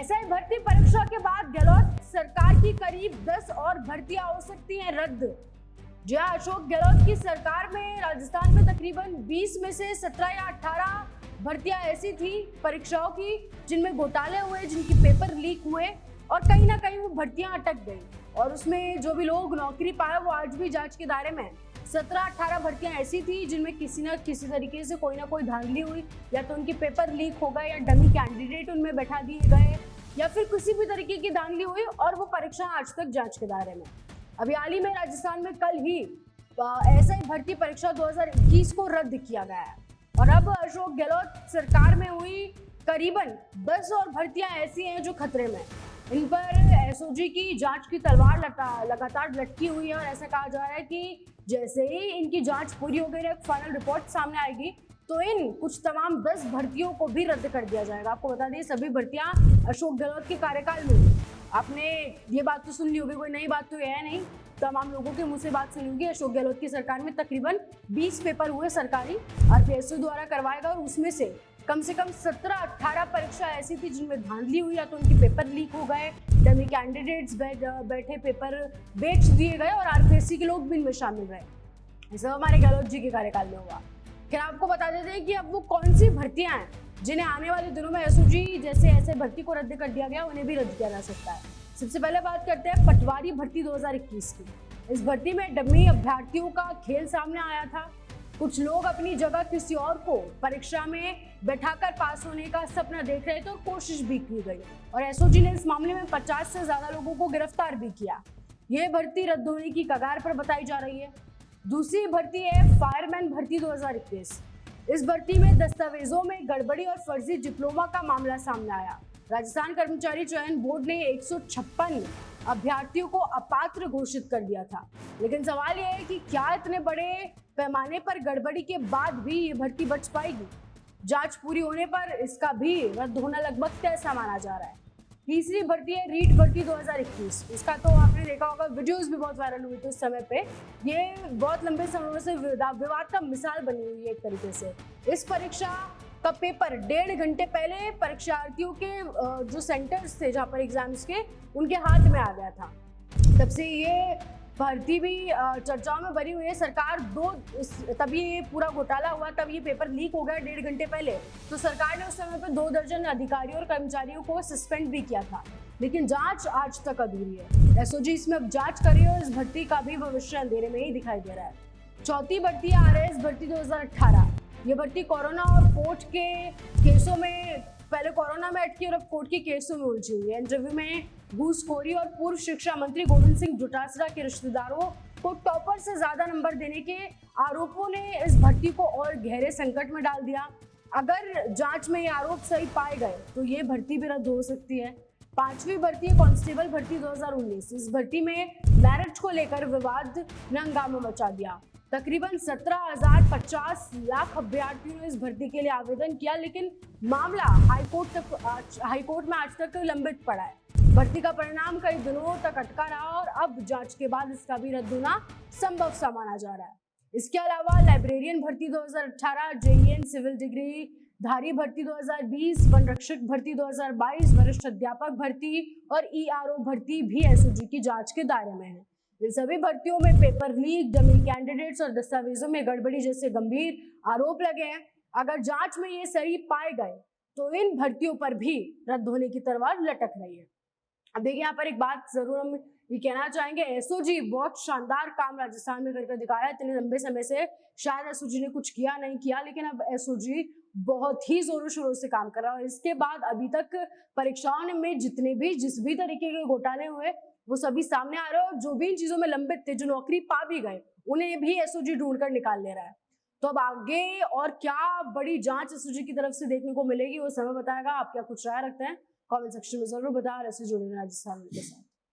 SI भर्ती परीक्षा के बाद गहलोत सरकार की करीब 10 और भर्तियां हो सकती हैं रद्द। जी हां, अशोक गहलोत की सरकार में राजस्थान में तकरीबन 20 में से 17 या 18 भर्तियां ऐसी थी परीक्षाओं की जिनमें घोटाले हुए, जिनकी पेपर लीक हुए और कहीं ना कहीं वो भर्तियां अटक गई और उसमें जो भी लोग नौकरी पाए वो आज भी जांच के दायरे में। 17-18 भर्तियां ऐसी थी जिनमें किसी न किसी तरीके से कोई ना कोई धांधली हुई, या तो उनके पेपर लीक हो गए या डमी कैंडिडेट उनमें बैठा दिए गए या फिर किसी भी तरीके की धांधली हुई और वो परीक्षा आज तक जांच के दायरे में। अभी हाल ही में राजस्थान में कल ही एसआई भर्ती परीक्षा 2021 को रद्द किया गया है और अब अशोक गहलोत सरकार में हुई करीबन 10 और भर्तियां ऐसी हैं जो खतरे में। इन पर एसओजी की जांच की तलवार लगातार लटकी हुई है और ऐसा कहा जा रहा है कि जैसे ही इनकी जांच पूरी हो गई, फाइनल रिपोर्ट सामने आएगी तो इन कुछ तमाम 10 भर्तियों को भी रद्द कर दिया जाएगा। आपको बता दें सभी भर्तियां अशोक गहलोत के कार्यकाल में। आपने ये बात तो सुन ली होगी, कोई नई बात तो है नहीं, तमाम लोगों के मुंह से बात सुनी होगी। अशोक गहलोत की सरकार में तकरीबन 20 पेपर हुए सरकारी आरपीएसओ द्वारा करवाएगा और उसमें से कम 17-18 परीक्षा ऐसी थी जिनमें धांधली हुई, या तो उनके पेपर लीक हो गए, डमी कैंडिडेट्स बैठे पेपर बेच दिए गए और आरपीएससी के लोग भी इनमें शामिल रहे। ऐसा हमारे गहलोत जी के कार्यकाल में हुआ। फिर आपको बता देते हैं कि अब वो कौन सी भर्तियां हैं जिन्हें आने वाले दिनों में एसओजी जैसे ऐसे भर्ती को रद्द कर दिया गया, उन्हें भी रद्द किया जा सकता है। सबसे पहले बात करते हैं पटवारी भर्ती 2021 की। इस भर्ती में डमी अभ्यर्थियों का खेल सामने आया था। कुछ लोग अपनी जगह किसी और को परीक्षा में बैठाकर पास होने का सपना देख रहे थे और कोशिश भी की गई और एसओजी ने इस मामले में 50 से ज्यादा लोगों को गिरफ्तार भी किया। यह भर्ती रद्द होने की कगार पर बताई जा रही है। दूसरी भर्ती है फायरमैन भर्ती 2021। इस भर्ती में दस्तावेजों में गड़बड़ी और फर्जी डिप्लोमा का मामला सामने आया। राजस्थान कर्मचारी चयन बोर्ड ने 156 अभ्यर्थियों को अपात्र घोषित कर दिया था, लेकिन सवाल यह है कि क्या इतने बड़े पैमाने पर गड़बड़ी के बाद भी ये भर्ती बच पाएगी? जांच पूरी होने पर इसका भी रद्द होना लगभग तय सा माना जा रहा है। तीसरी भर्ती है रीट भर्ती 2021। इसका तो आपने देखा होगा, वीडियोस भी बहुत वायरल हुई थी उस समय पे। ये बहुत लंबे समय से विवाद का मिसाल बनी हुई है एक तरीके से। इस परीक्षा का पेपर 1.5 घंटे पहले परीक्षार्थियों के जो सेंटर्स थे जहाँ पर एग्जाम्स के, उनके हाथ में आ गया था। तब से ये भर्ती भी चर्चाओं में बनी हुई है। सरकार तब ये पूरा घोटाला हुआ, तब ये पेपर लीक हो गया 1.5 घंटे पहले, तो सरकार ने उस समय पे 2 दर्जन अधिकारियों और कर्मचारियों को सस्पेंड भी किया था, लेकिन जांच आज तक अधूरी है। एसओजी इसमें अब जांच कर रही है और इस भर्ती का भी भविष्य अंधेरे में ही दिखाई दे रहा है। चौथी भर्ती है आरएएस भर्ती 2018। ये भर्ती कोरोना और कोर्ट के केसों में, पहले कोरोना में अटकी और अब कोर्ट के केसों में उलझी हुई है। इंटरव्यू में घूसखोरी और पूर्व शिक्षा मंत्री गोविंद सिंह डोटासरा के रिश्तेदारों को टॉपर से ज्यादा नंबर देने के आरोपों ने इस भर्ती को और गहरे संकट में डाल दिया। अगर जांच में ये आरोप सही पाए गए तो ये भर्ती भी रद्द हो सकती है। पांचवी भर्ती है कांस्टेबल भर्ती 2019। इस भर्ती में मैरिट को लेकर विवाद ने हंगामा मचा दिया। तकरीबन 17,050 लाख अभ्यर्थियों ने इस भर्ती के लिए आवेदन किया, लेकिन मामला हाईकोर्ट में आज तक लंबित पड़ा है। भर्ती का परिणाम कई दिनों तक अटका रहा और अब जांच के बाद इसका भी रद्द होना संभव सा माना जा रहा है। इसके अलावा लाइब्रेरियन भर्ती 2018, जेईएन सिविल डिग्री धारी भर्ती 2020, वन रक्षक भर्ती 2022, वरिष्ठ अध्यापक भर्ती और ईआरओ भर्ती भी एसओजी की जांच के दायरे में है। इन सभी भर्तियों में पेपर लीक, डमी कैंडिडेट्स और दस्तावेजों में गड़बड़ी जैसे गंभीर आरोप लगे हैं। अगर जांच में ये सही पाए गए तो इन भर्तियों पर भी रद्द होने की तलवार लटक रही है। अब देखिए, यहाँ पर एक बात जरूर हम ये कहना चाहेंगे, एसओजी बहुत शानदार काम राजस्थान में करके दिखाया। इतने लंबे समय से शायद एसओजी ने कुछ किया नहीं किया, लेकिन अब एसओजी बहुत ही जोरों शोरों से काम कर रहा है और इसके बाद अभी तक परीक्षाओं में जिस भी तरीके के घोटाले हुए वो सभी सामने आ रहे हैं और जो भी इन चीजों में लंबित थे, जो नौकरी पा भी गए, उन्हें भी एसओजी ढूंढ कर निकाल ले रहा है। तो अब आगे और क्या बड़ी जांच एसओजी की तरफ से देखने को मिलेगी वो समय बताएगा। आप क्या कुछ राय रखते हैं कमेंट सेक्शन में जरूर बताएं। ऐसे जुड़े राजस्थान के साथ।